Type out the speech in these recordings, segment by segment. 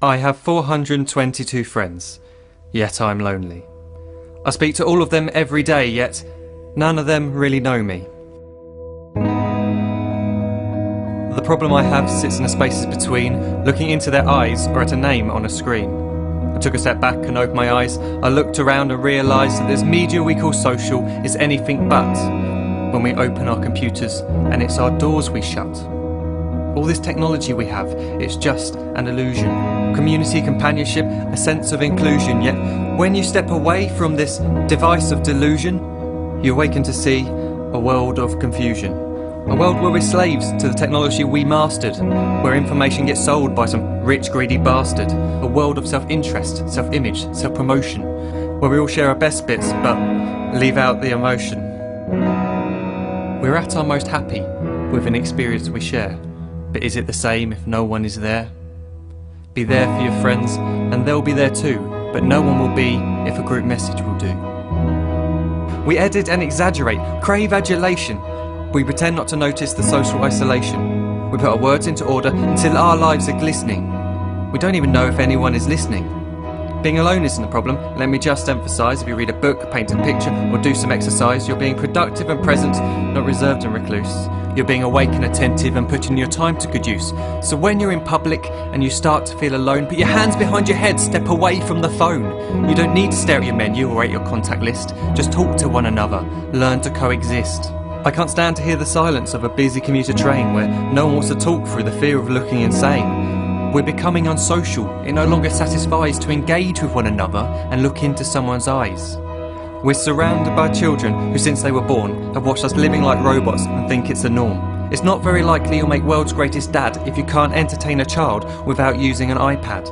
I have 422 friends, yet I'm lonely. I speak to all of them every day, yet none of them really know me. The problem I have sits in the spaces between looking into their eyes or at a name on a screen. I took a step back and opened my eyes. I looked around and realised that this media we call social is anything but when we open our computers and it's our doors we shut. All this technology we have, it's just an illusion. Community, companionship, a sense of inclusion. Yet when you step away from this device of delusion, you awaken to see a world of confusion. A world where we're slaves to the technology we mastered, where information gets sold by some rich, greedy bastard. A world of self-interest, self-image, self-promotion, where we all share our best bits but leave out the emotion. We're at our most happy with an experience we share. But is it the same if no one is there? Be there for your friends and they'll be there too, but no one will be if a group message will do. We edit and exaggerate, crave adulation. We pretend not to notice the social isolation. We put our words into order until our lives are glistening. We don't even know if anyone is listening. Being alone isn't a problem. Let me just emphasise, if you read a book, paint a picture or do some exercise, you're being productive and present, not reserved and recluse. You're being awake and attentive and putting your time to good use. So when you're in public and you start to feel alone, put your hands behind your head, step away from the phone. You don't need to stare at your menu or at your contact list. Just talk to one another, learn to coexist. I can't stand to hear the silence of a busy commuter train where no one wants to talk through the fear of looking insane. We're becoming unsocial. It no longer satisfies to engage with one another and look into someone's eyes. We're surrounded by children who, since they were born, have watched us living like robots and think it's the norm. It's not very likely you'll make world's greatest dad if you can't entertain a child without using an iPad.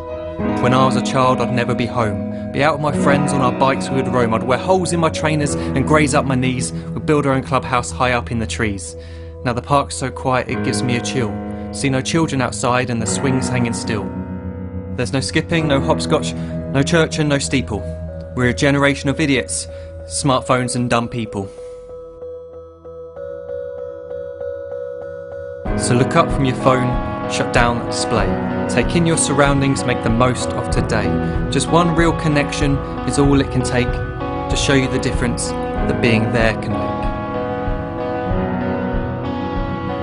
When I was a child, I'd never be home. Be out with my friends on our bikes, we would roam. I'd wear holes in my trainers and graze up my knees. We'd build our own clubhouse high up in the trees. Now the park's so quiet it gives me a chill. See no children outside and the swings hanging still. There's no skipping, no hopscotch, no church and no steeple. We're a generation of idiots, smartphones and dumb people. So look up from your phone, shut down the display. Take in your surroundings, make the most of today. Just one real connection is all it can take to show you the difference that being there can make.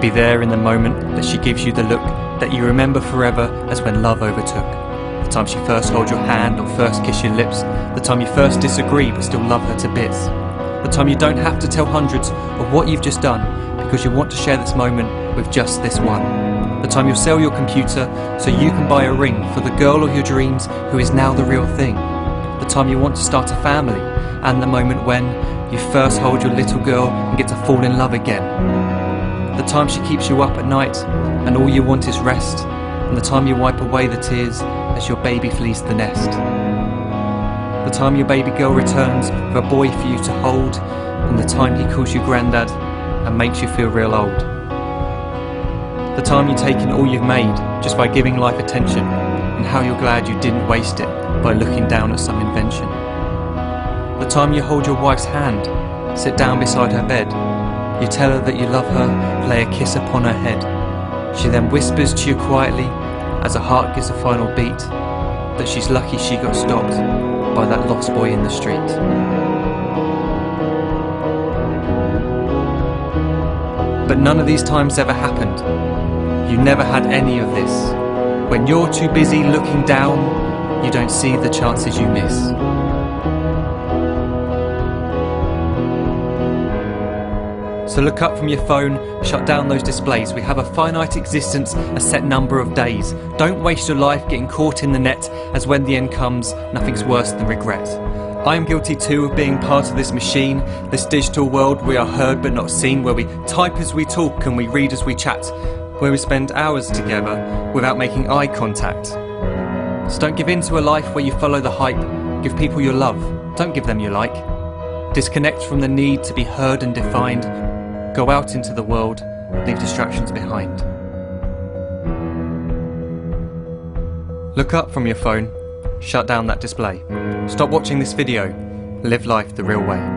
Be there in the moment that she gives you the look that you remember forever as when love overtook. The time she first holds your hand or first kiss your lips. The time you first disagree but still love her to bits. The time you don't have to tell hundreds of what you've just done because you want to share this moment with just this one. The time you'll sell your computer so you can buy a ring for the girl of your dreams who is now the real thing. The time you want to start a family, and the moment when you first hold your little girl and get to fall in love again. The time she keeps you up at night and all you want is rest, and the time you wipe away the tears as your baby flees the nest. The time your baby girl returns with a boy for you to hold, and the time he calls you granddad and makes you feel real old. The time you take in all you've made just by giving life attention, and how you're glad you didn't waste it by looking down at some invention. The time you hold your wife's hand, sit down beside her bed, you tell her that you love her, lay a kiss upon her head. She then whispers to you quietly, as her heart gives a final beat, that she's lucky she got stopped by that lost boy in the street. But none of these times ever happened. You never had any of this. When you're too busy looking down, you don't see the chances you miss. So look up from your phone, shut down those displays. We have a finite existence, a set number of days. Don't waste your life getting caught in the net, as when the end comes, nothing's worse than regret. I am guilty too of being part of this machine, this digital world we are heard but not seen, where we type as we talk and we read as we chat, where we spend hours together without making eye contact. So don't give in to a life where you follow the hype. Give people your love, don't give them your like. Disconnect from the need to be heard and defined. Go out into the world, leave distractions behind. Look up from your phone, shut down that display. Stop watching this video, live life the real way.